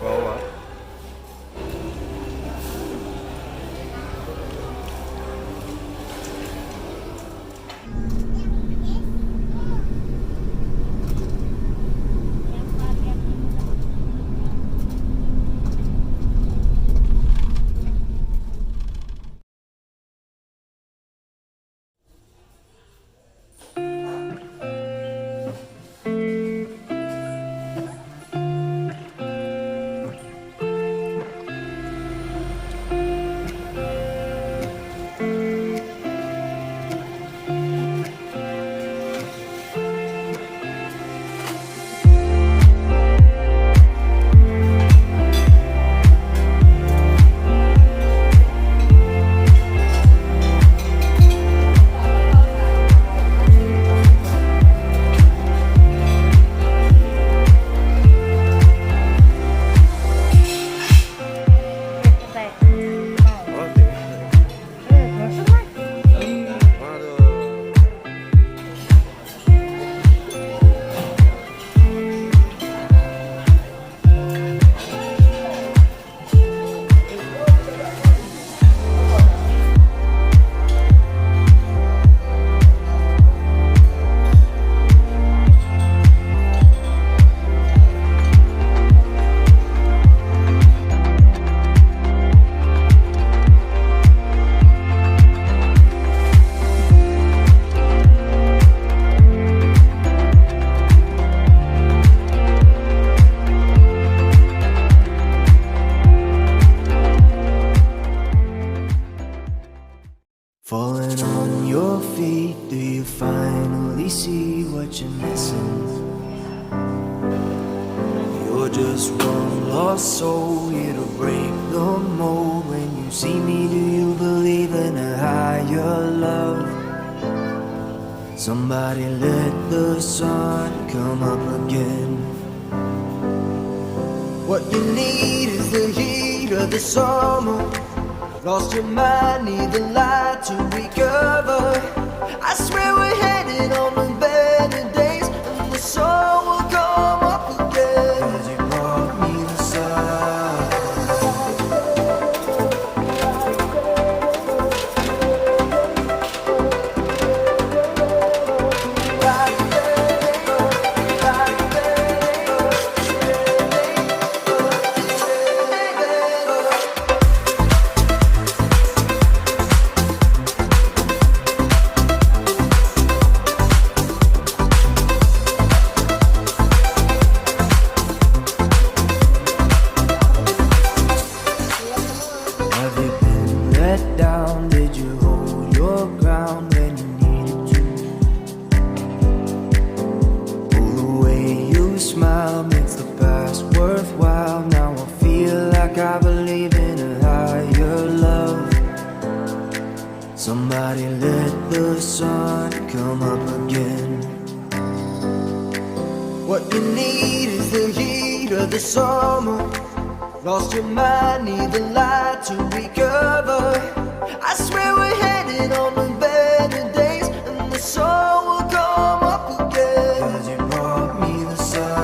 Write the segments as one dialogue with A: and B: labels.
A: bawah.
B: Falling on your feet, do you finally see what you're missing? You're just one lost soul, here to break the mold. When you see me, do you believe in a higher love? Somebody let the sun come up again. What you need is the heat of the summer. Lost your mind, need the light to recover. I swear we're headed on to better days, and the sun will come up again. 'Cause you brought me the sun. Have you been let down? Did you hold your ground when you needed to? Oh, the way you smile makes the past worthwhile. Now I feel like I believe in a higher love. Somebody let the sun come up again. What you need is the heat of the summer. Lost your mind, need the light to recover. I swear we're headed on to better days, and the sun will come up again. 'Cause you brought me the sun.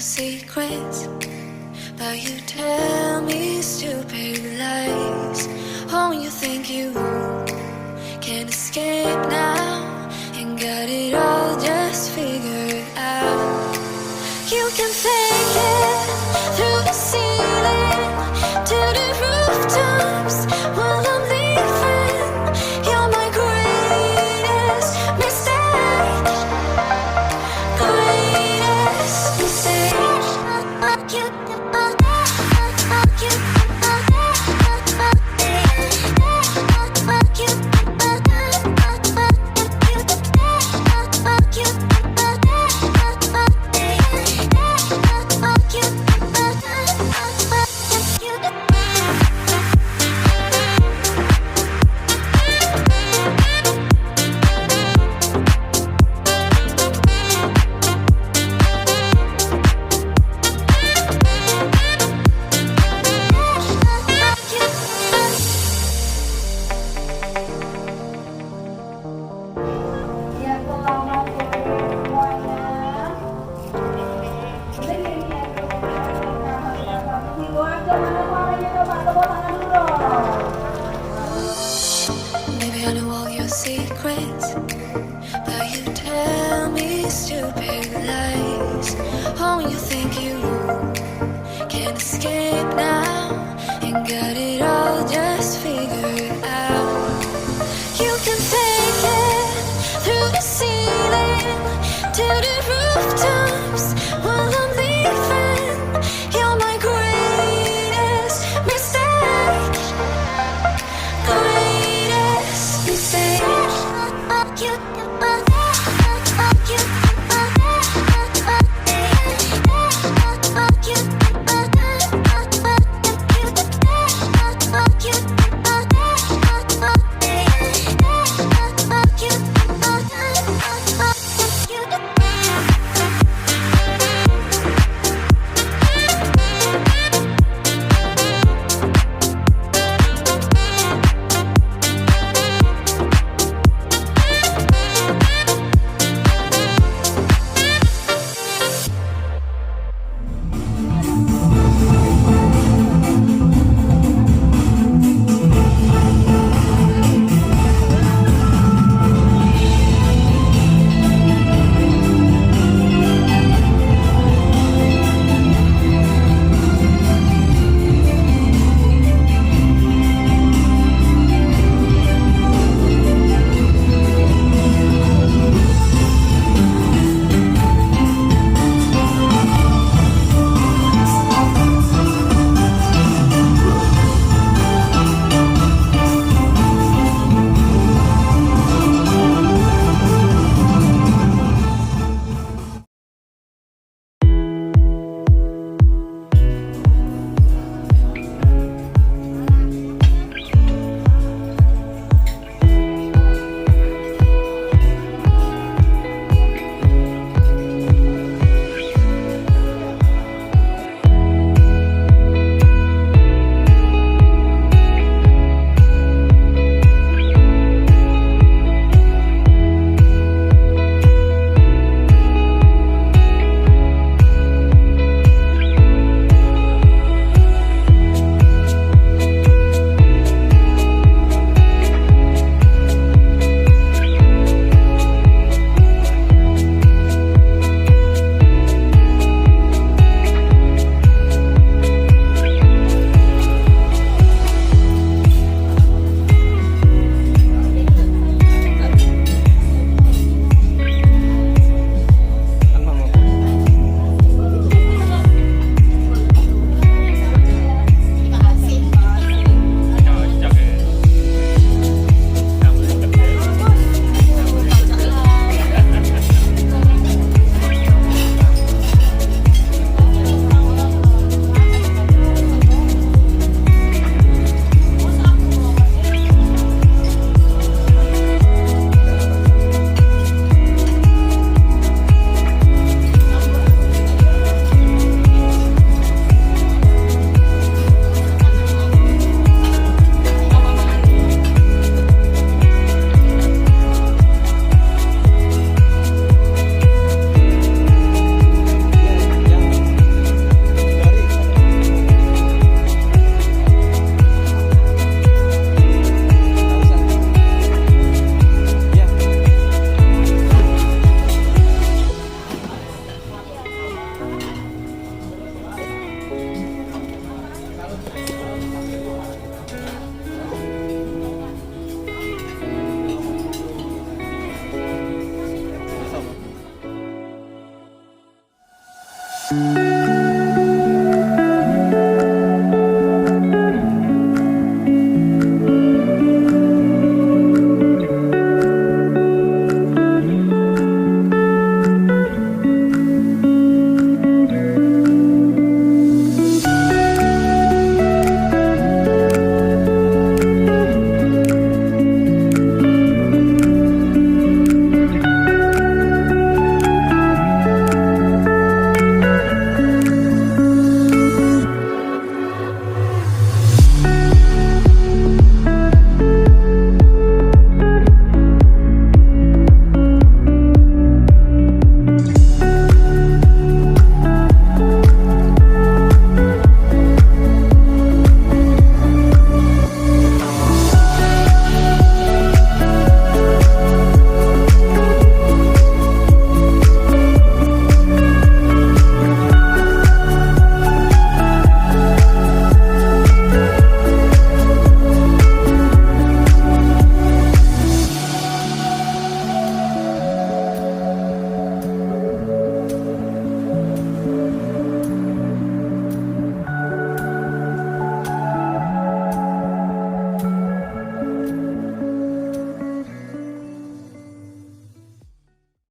B: secrets, but you tell me stupid lies. Oh, you think you can escape now and got it all just figured out. You can fake it through the ceiling to the rooftops while I'm leaving. You're my greatest mistake. Greatest mistake. Maybe I know all your secrets, but you tell me stupid lies. Oh, you think you can escape now and got it all just figured out. You can fake it through the ceiling to the rooftop.